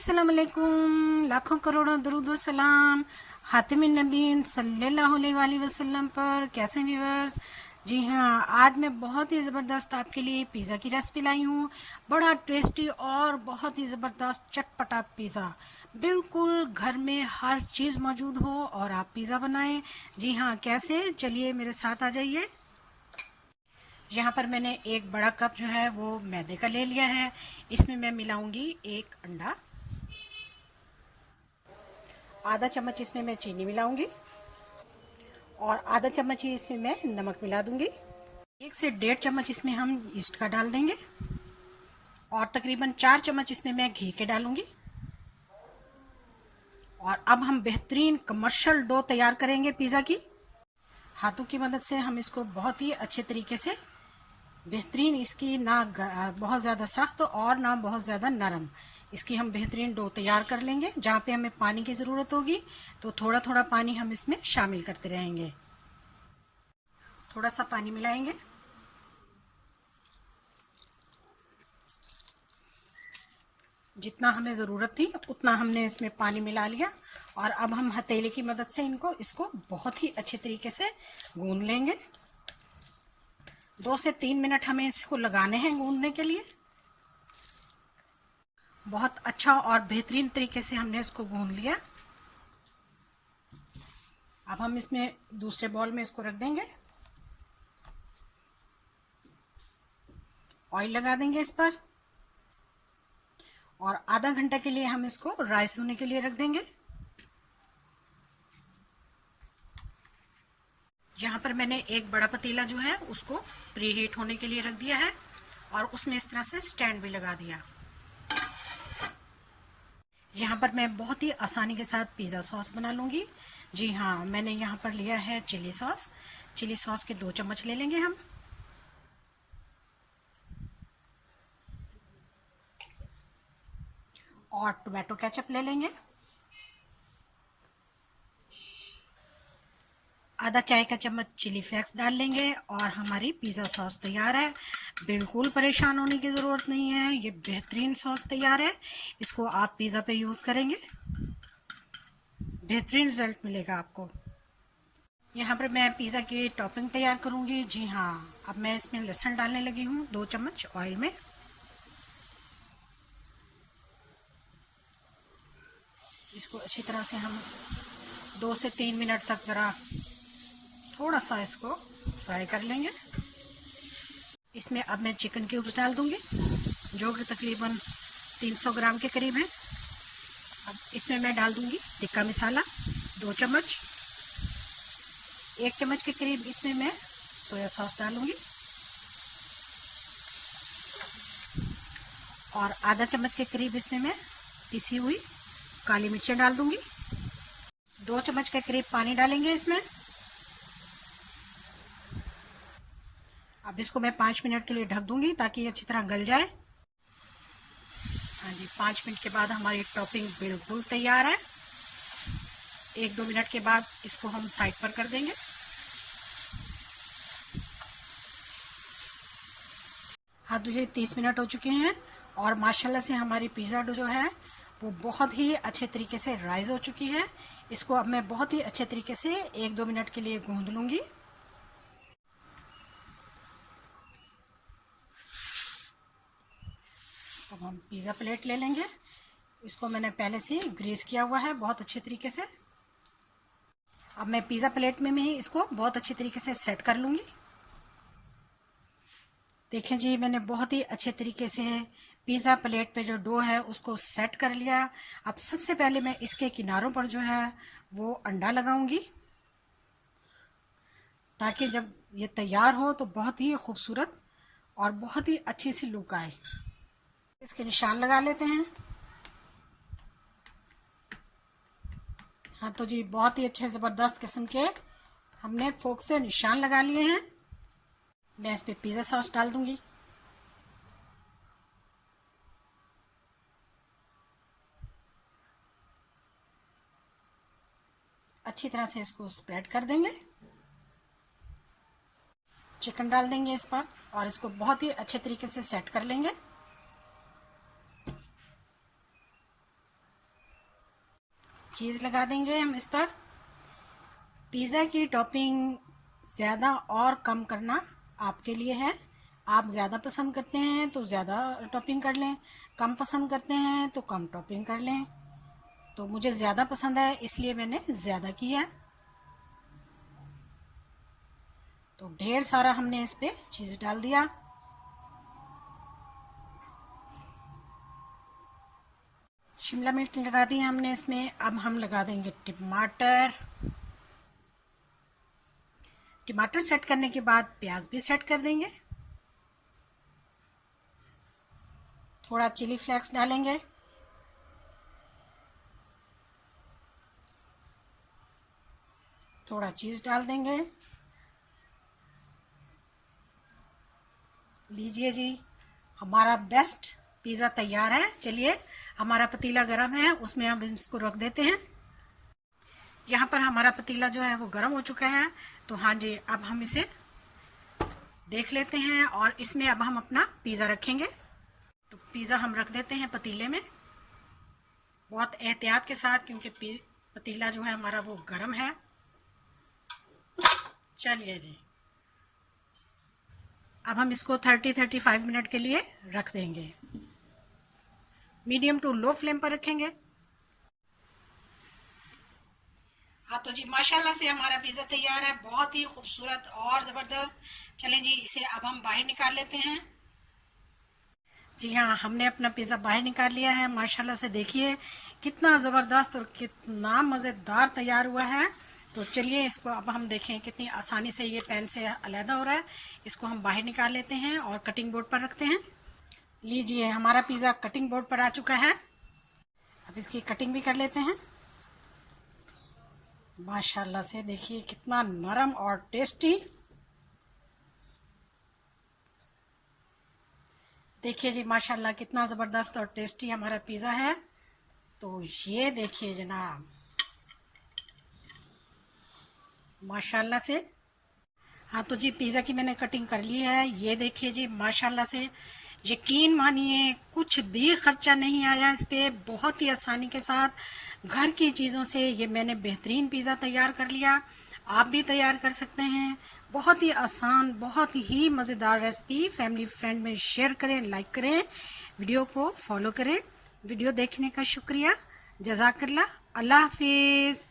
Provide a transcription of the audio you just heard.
अस्सलामुअलैकुम, लाखों करोड़ों दरूद व सलाम हातिमिन नबीन सल्लल्लाहु अलैहि वसल्लम पर। कैसे व्यूअर्स? जी हाँ, आज मैं बहुत ही ज़बरदस्त आपके लिए पिज़्ज़ा की रेसिपी लाई हूँ। बड़ा टेस्टी और बहुत ही ज़बरदस्त चटपटा पिज़्ज़ा। बिल्कुल घर में हर चीज़ मौजूद हो और आप पिज़्ज़ा बनाएं। जी हाँ, कैसे? चलिए मेरे साथ आ जाइए। यहाँ पर मैंने एक बड़ा कप जो है वो मैदे का ले लिया है। इसमें मैं मिलाऊंगी एक अंडा, आधा चम्मच इसमें मैं चीनी मिलाऊंगी और आधा चम्मच ही इसमें मैं नमक मिला दूंगी। 1 से 1.5 चम्मच इसमें हम ईस्ट का डाल देंगे और तकरीबन 4 चम्मच इसमें मैं घी के डालूंगी। और अब हम बेहतरीन कमर्शियल डो तैयार करेंगे पिज़्ज़ा की। हाथों की मदद से हम इसको बहुत ही अच्छे तरीके से बेहतरीन, इसकी ना बहुत ज़्यादा सख्त और ना बहुत ज़्यादा नरम, इसकी हम बेहतरीन डो तैयार कर लेंगे। जहाँ पे हमें पानी की ज़रूरत होगी तो थोड़ा थोड़ा पानी हम इसमें शामिल करते रहेंगे। थोड़ा सा पानी मिलाएंगे। जितना हमें ज़रूरत थी उतना हमने इसमें पानी मिला लिया और अब हम हथेली की मदद से इसको बहुत ही अच्छे तरीके से गूंद लेंगे। 2 से 3 मिनट हमें इसको लगाने हैं गूंदने के लिए। बहुत अच्छा और बेहतरीन तरीके से हमने इसको गूंद लिया। अब हम इसमें दूसरे बॉल में इसको रख देंगे, ऑयल लगा देंगे इस पर और आधा घंटा के लिए हम इसको राइस होने के लिए रख देंगे। यहाँ पर मैंने एक बड़ा पतीला जो है उसको प्री हीट होने के लिए रख दिया है और उसमें इस तरह से स्टैंड भी लगा दिया। यहाँ पर मैं बहुत ही आसानी के साथ पिज़्ज़ा सॉस बना लूँगी। जी हाँ, मैंने यहाँ पर लिया है चिली सॉस। चिली सॉस के 2 चम्मच ले लेंगे हम और टोमेटो केचप ले लेंगे। आधा चाय का चम्मच चिली फ्लेक्स डाल लेंगे और हमारी पिज़्ज़ा सॉस तैयार है। बिल्कुल परेशान होने की ज़रूरत नहीं है, ये बेहतरीन सॉस तैयार है। इसको आप पिज़्ज़ा पे यूज़ करेंगे, बेहतरीन रिजल्ट मिलेगा आपको। यहाँ पर मैं पिज़्ज़ा की टॉपिंग तैयार करूँगी। जी हाँ, अब मैं इसमें लहसुन डालने लगी हूँ 2 चम्मच ऑयल में। इसको अच्छी तरह से हम 2 से 3 मिनट तक ज़रा थोड़ा सा इसको फ्राई कर लेंगे। इसमें अब मैं चिकन क्यूब्स डाल दूंगी जो कि तकरीबन 300 ग्राम के करीब है। अब इसमें मैं डाल दूंगी टिक्का मसाला 2 चम्मच। 1 चम्मच के करीब इसमें मैं सोया सॉस डालूंगी और आधा चम्मच के करीब इसमें मैं पिसी हुई काली मिर्चें डाल दूंगी। 2 चम्मच के करीब पानी डालेंगे इसमें। अब इसको मैं 5 मिनट के लिए ढक दूंगी ताकि अच्छी तरह गल जाए। हाँ जी, 5 मिनट के बाद हमारी टॉपिंग बिल्कुल तैयार है। 1-2 मिनट के बाद इसको हम साइड पर कर देंगे। हाँ, तुझे 30 मिनट हो चुके हैं और माशाल्लाह से हमारी पिज़्ज़ा डो जो है वो बहुत ही अच्छे तरीके से राइज हो चुकी है। इसको अब मैं बहुत ही अच्छे तरीके से 1-2 मिनट के लिए गूंद लूँगी। अब हम पिज़्ज़ा प्लेट ले लेंगे। इसको मैंने पहले से ग्रीस किया हुआ है बहुत अच्छे तरीके से। अब मैं पिज़्ज़ा प्लेट में ही इसको बहुत अच्छे तरीके से सेट कर लूँगी। देखें जी, मैंने बहुत ही अच्छे तरीके से पिज़्ज़ा प्लेट पे जो डो है उसको सेट कर लिया। अब सबसे पहले मैं इसके किनारों पर जो है वो अंडा लगाऊंगी ताकि जब ये तैयार हो तो बहुत ही खूबसूरत और बहुत ही अच्छी सी लुक आए। इसके निशान लगा लेते हैं। हाँ तो जी, बहुत ही अच्छे ज़बरदस्त किस्म के हमने फोक से निशान लगा लिए हैं। मैं इस पर पिज़्ज़ा सॉस डाल दूंगी। अच्छी तरह से इसको स्प्रेड कर देंगे। चिकन डाल देंगे इस पर और इसको बहुत ही अच्छे तरीके से सेट कर लेंगे। चीज़ लगा देंगे हम इस पर। पिज़्ज़ा की टॉपिंग ज़्यादा और कम करना आपके लिए है। आप ज़्यादा पसंद करते हैं तो ज़्यादा टॉपिंग कर लें, कम पसंद करते हैं तो कम टॉपिंग कर लें। तो मुझे ज़्यादा पसंद है इसलिए मैंने ज़्यादा किया। तो ढेर सारा हमने इस पे चीज़ डाल दिया। शिमला मिर्च लगा दी हमने इसमें। अब हम लगा देंगे टमाटर। टमाटर सेट करने के बाद प्याज भी सेट कर देंगे। थोड़ा चिली फ्लेक्स डालेंगे। थोड़ा चीज़ डाल देंगे। लीजिए जी, हमारा बेस्ट पिज़्ज़ा तैयार है। चलिए, हमारा पतीला गरम है, उसमें हम इसको रख देते हैं। यहाँ पर हमारा पतीला जो है वो गरम हो चुका है। तो हाँ जी, अब हम इसे देख लेते हैं और इसमें अब हम अपना पिज़्ज़ा रखेंगे। तो पिज़्ज़ा हम रख देते हैं पतीले में, बहुत एहतियात के साथ, क्योंकि पतीला जो है हमारा वो गरम है। चलिए जी, अब हम इसको 30-35 मिनट के लिए रख देंगे। मीडियम टू लो फ्लेम पर रखेंगे। हाँ तो जी, माशाल्लाह से हमारा पिज़्ज़ा तैयार है, बहुत ही खूबसूरत और ज़बरदस्त। चलें जी, इसे अब हम बाहर निकाल लेते हैं। जी हाँ, हमने अपना पिज़्ज़ा बाहर निकाल लिया है। माशाल्लाह से देखिए कितना ज़बरदस्त और कितना मज़ेदार तैयार हुआ है। तो चलिए, इसको अब हम देखें कितनी आसानी से ये पैन से अलहदा हो रहा है। इसको हम बाहर निकाल लेते हैं और कटिंग बोर्ड पर रखते हैं। लीजिए, हमारा पिज़्ज़ा कटिंग बोर्ड पर आ चुका है। अब इसकी कटिंग भी कर लेते हैं। माशाल्लाह से देखिए कितना नरम और टेस्टी। देखिए जी, माशाल्लाह कितना ज़बरदस्त और टेस्टी हमारा पिज़्ज़ा है। तो ये देखिए जनाब, माशाल्लाह से। हाँ तो जी, पिज़्ज़ा की मैंने कटिंग कर ली है। ये देखिए जी, माशाल्लाह से, यकीन मानिए कुछ भी खर्चा नहीं आया इस पे। बहुत ही आसानी के साथ घर की चीज़ों से ये मैंने बेहतरीन पिज़्ज़ा तैयार कर लिया। आप भी तैयार कर सकते हैं। बहुत ही आसान, बहुत ही मज़ेदार रेसिपी। फैमिली फ्रेंड में शेयर करें, लाइक करें, वीडियो को फॉलो करें। वीडियो देखने का शुक्रिया। जज़ाकल्लाह। अल्लाह हाफिज़।